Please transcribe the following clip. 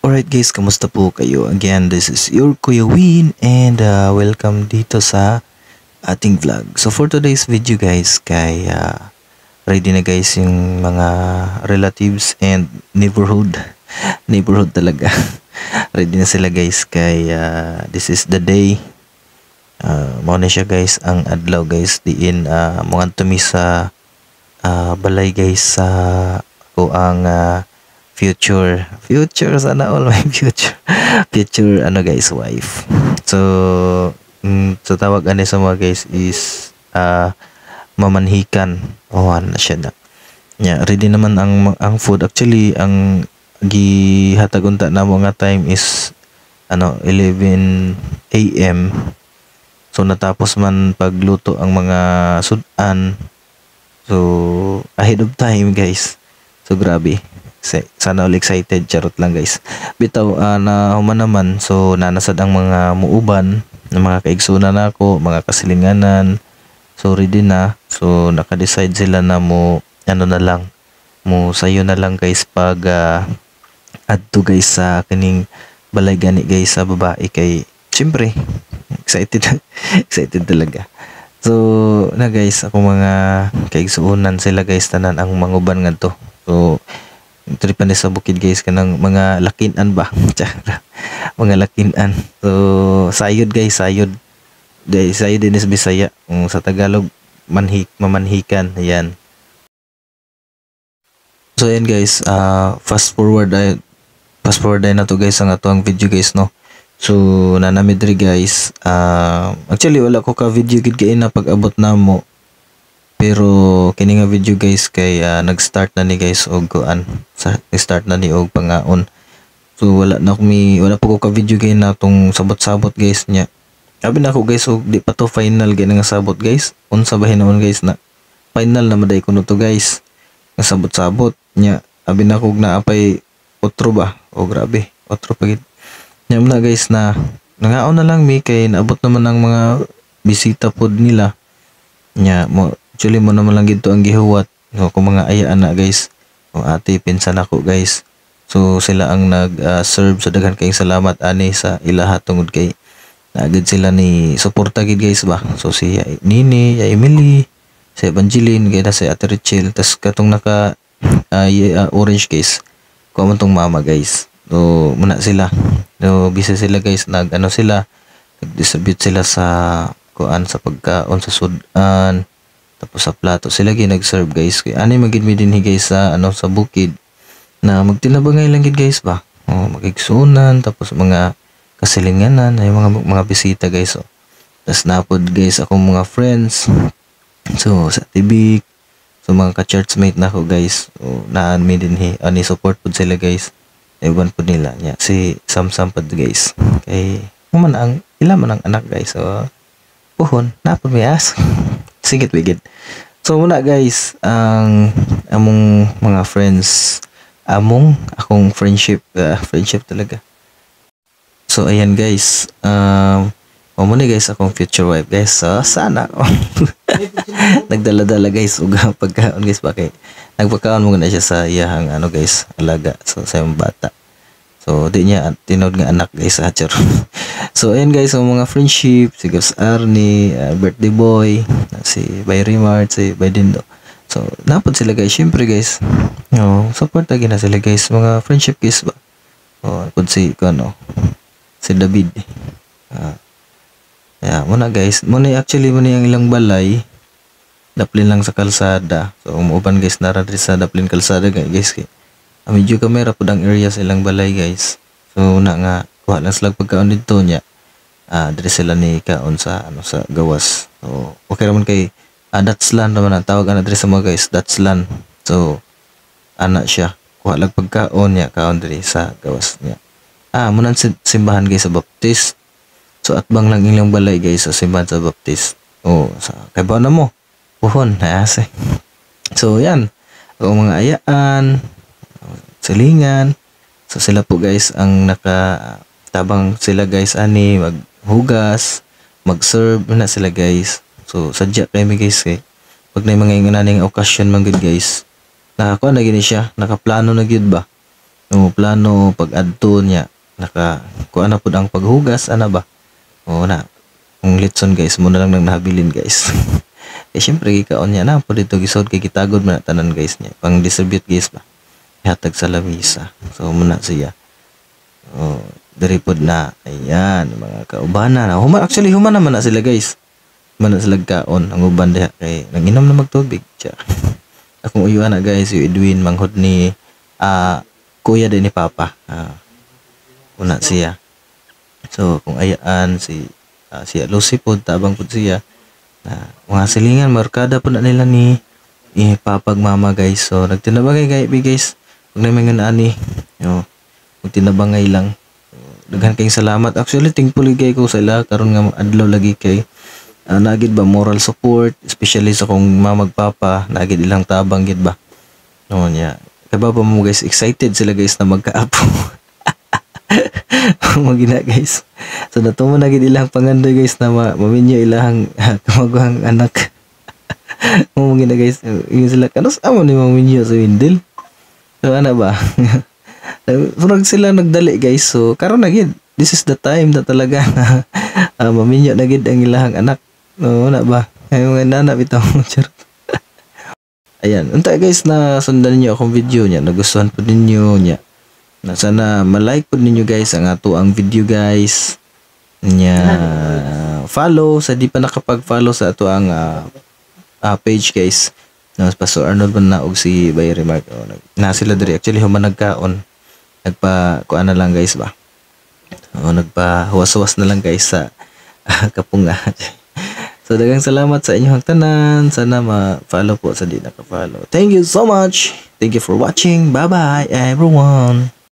Alright guys, kamusta po kayo? Again, this is your Kuya Win and welcome dito sa ating vlog. So for today's video guys, ready na guys yung mga relatives and neighborhood. Neighborhood talaga. Ready na sila guys this is the day. Mao na siya guys, ang adlaw guys diin mga tumi sa balay guys sa ang future sana all my future ano guys wife. So so tawag ani sa mga guys is mamanhikan na siya na ready naman ang food. Actually ang gihatag unta na mo nga time is 11 AM. So natapos man pagluto ang mga sudan, so ahead of time guys. So grabe, sana all excited, charot lang guys. Bitaw na human naman, so nanasad ang mga muuban ng mga kaigsunan nako, mga kasilinganan. So ready na, so naka-decide sila na mo na lang, mo sayo na lang guys pag adto guys sa kining balay gani guys sa babae kay syempre excited excited talaga. So na guys, ako mga kaigsunan sila guys tanan ang manguban ngadto. So tripan sa bukid guys kanang mga lakinan ba mga lakinan. So sayod guys, sayod din is Bisaya, sa Tagalog mamanhikan yan. So yan guys, fast forward na to guys ang ato ang video guys no. So nanamid ri guys, actually wala ko ka video gid kay na pag-abot namo, pero kini nga video guys kay nag-start na ni guys og start na ni og pangaon. So wala pa ko ka video kay na tong sabot-sabot guys nya. Abi na ako guys og di pa to final gid nga sabot guys. Unsa ba hinuon guys na final na maday kuno to guys. Nga sabot-sabot nya abi na ko naapay otro ba. O grabe, otro pa gid. Nya na guys na nangaon na lang mi kay naabot naman ang mga bisita pod nila. Nya mo actually mo naman lang gito ang gihuwat. So kung mga ayaan na guys, o ate pinsan ako guys. So sila ang nag-serve, so daghan kayong salamat ani sa ilaha tungod kay naagad sila ni suporta gid guys ba. So si Nini, Emily, si Evangeline, kaya si Ate Richel, tas katong naka orange guys, ko man tong mama guys. So muna sila. So busy sila guys, nag-distribute sila sa kuan sa pagkaon sa sudan. Tapos sa plato sila nag-serve guys. Kaya ani magid mi dinhi guys sa sa bukid na magtilabangay lang gid guys ba. Magigsunan tapos mga kasilinganan ay mga bisita guys. Tas napod guys akong mga friends. So sa tibik, so mga ka-churchmate na ko guys. So naan mi dinhi ani support pud sila guys. Ewan pud nila nya si Samsam pud guys. Kay ila man ang anak guys. So puhon napod mi as. Sigit bigit. So muna guys, ang among mga friends, akong friendship talaga. So ayan guys, muna guys akong future wife guys. So sana nagdala-dala guys ug pagkaon guys ba kay nagpakaon mo na siya sa iyahang guys, alaga. So sa yung bata. So di niya tinod nga anak guys hatcher. So ayan guys, ang mga friendship, si Gus Arnie, birthday boy, si Bayri Mart, si Baydindo. So napod sila guys, syempre guys. Support lagi na sila guys, mga friendship guys ba. Napod si David. Muna guys, actually ang ilang balay daplin lang sa kalsada. So umuban guys nara diri sa daplin kalsada guys kay medyo kamera pud ang area sa ilang balay guys. So nga kuha lang sila pagkaon dito nya. Diri sila ni kaon sa sa gawas. So okay raman kay Datslan naman ang tawag diri sa mga guys, Datslan. So siya kuha lang pagkaon nya kaon diri sa gawas nya. Muna simbahan guys sa Baptist. So atbang lang ilang balay guys sa simbahan sa Baptist. Sa kay ba na mo puhon na ase. So yan ang mga ayaan, silingan. So sila po guys ang nakatabang sila guys ani maghugas, mag-serve na sila guys. So sadya kay mi guys kay pag na mga ingananing okasyon man gud guys, nakakuha na gini siya, nakaplano na gid ba. O plano pag adto niya naka kuan na pud ang paghugas ana ba. O na kung litson guys mo na lang nang nahabilin guys. Eh syempre gikaon niya na pud dito gisod kay kitagod man na tanan guys niya. Pang distribute guys ba. Ihatag sa lamisa. So muna siya. Oh, diri pod na. Ayan, mga kaubana na. Human naman na sila guys. Man na sila kaon ang uban diha kay nanginom na magtubig. Tiya. Akong uyuan na guys, yung Edwin manghod ni kuya din ni Papa. Una siya. So kung ayaan si Lucy pod tabang pod siya. Mga silingan markada po na nila ni Papag Mama guys. So nagtinabangay guys. Kung na mga ani, yo, magtinabangay lang. Daghan kayong salamat. Actually thankful kay ko sa ila karon nga adlaw lagi kay nagid ba moral support especially sa kung mamagpapa nagid ilang tabang gid ba. No nya. Kay ba mo guys excited sila guys na magkaapo. Magina guys. So natumo na gid ilang pangandoy guys na maminyo ilang kamaguhang anak. Mo magina guys. Yung sila kanos amo ni maminyo sa Windel. So ana ba? Surag sila nagdali guys. So karon na gid. This is the time na talaga maminyo na gid ang ilang anak. No na ba? Ay mga nana bitaw. Ayan. Unta guys na sundan niyo akong video niya. Nagustuhan po ninyo niya. Na sana ma-like po ninyo guys ang ato ang video guys. Nya follow sa di pa nakapag-follow sa ato ang page guys. Na Pastor Arnold man na og si Bayri Mark. Na sila diri actually human nagkaon. Kuan na lang guys ba. Nagpa huwas-huwas na lang guys sa kapunga. So daghang salamat sa inyong tanan. Sana ma-follow po sa di naka-follow. Thank you so much. Thank you for watching. Bye-bye everyone.